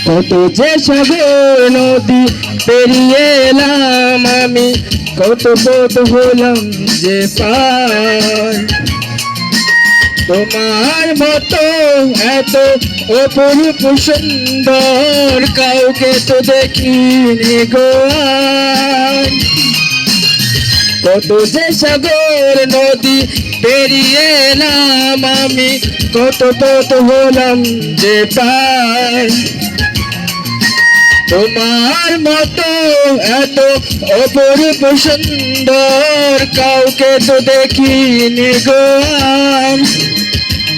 কত যে সাগর নদী পেরিয়ে এলাম আমি, কত পথ হলাম যে পার। তোমার মতো এত অপরূপ সুন্দর কাউকে তো দেখিনি গো আর। কত যে সাগর নদী পেরিয়ে এলাম আমি, কত পথ হলাম যে পার। তোমার মতো এত অপরূপ সুন্দর কাউকে তো দেখিনি গো আর।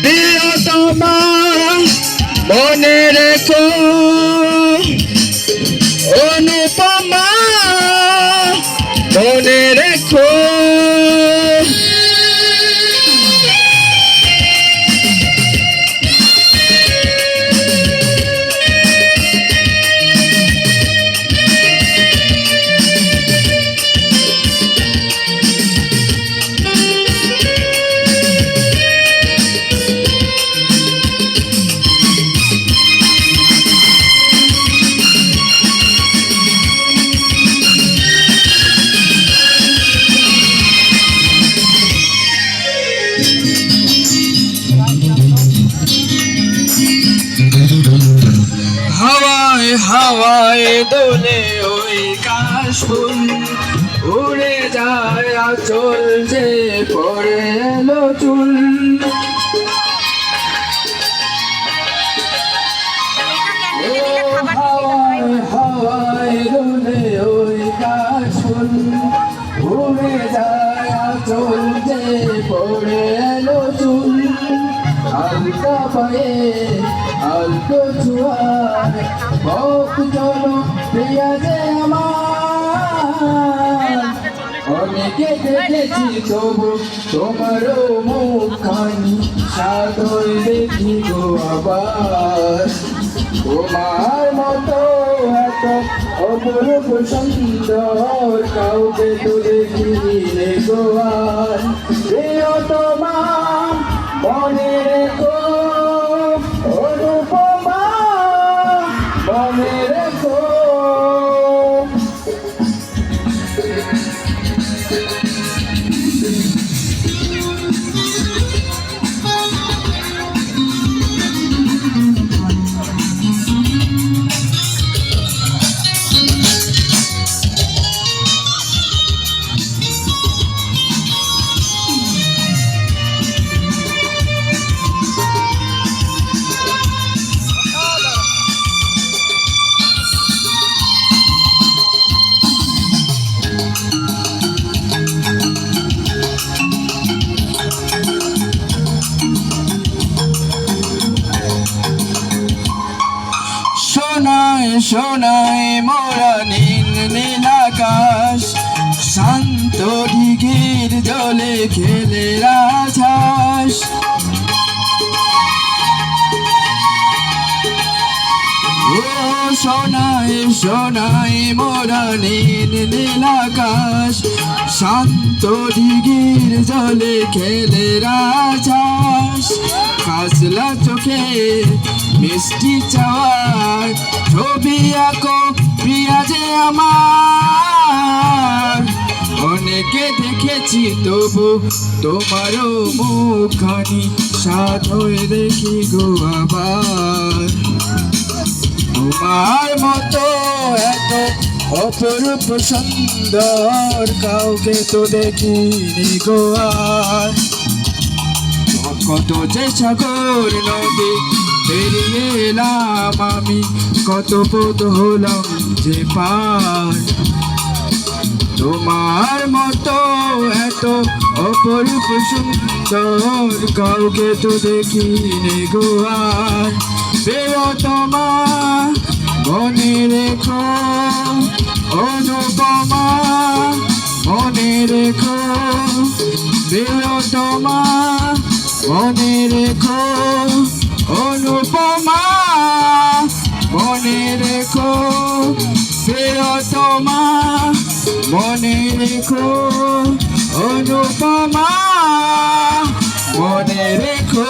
প্রিয়তমা মনে রেখো, অনুপমা মনে রেখো। হাওয়ায় হাওয়ায় দোলে ওই কাশফুল, উড়ে যায় আঁচল যে পড়ে এলো চুল। হাওয়ায় হাওয়ায় দোলে ওই কাশফুল, উড়ে যায় আঁচল যে পড়ে এলো চুল। আলতা পায়ে আলতো ছোঁয়ার বক চলো প্রিয়া যে আমার। অনেকে দেখেছি তবু তোমারও মুখখানি, সাদয় দেখি গো আবার। তোমার মতো এত অপরূপ সুন্দর কাউকে তো দেখিনি গো আর। প্রিয়তমা মনে রেখো, অনুপমা মনে রেখো। সোনায় সোনায় মোরা নীল নীল আকাশ, শান্ত ঢিঘির জলে খেলে রাজহাঁস। ও সোনায় সোনায় মোরা নীল নীল আকাশ, শান্ত ঢিঘির জলে খেলে রাজহাঁস। কাজলা চোখে মিষ্টি চাওয়ার ছবি আঁকো প্রিয়া যে আমার। অনেকে দেখেছি তবু তোমারও মুখখানি, সাধ হয়ে দেখি গো আবার। তোমার মতো এত অপরূপ সুন্দর কাউকে তো দেখিনি গো আর। কত যে সাগর নদী পেরিয়ে এলাম আমি, কত পথ হলাম যে পার। তোমার মতো এত অপরূপ সুন্দর কাউকে তো দেখিনি গো আর। প্রিয়তমা মনে রেখো অনুপমা, মনে রেখো প্রিয়তমা, মনে রেখো অনুপমা, মনে রেখো প্রিয়তমা, মনে রেখো অনুপমা, মনে রেখো।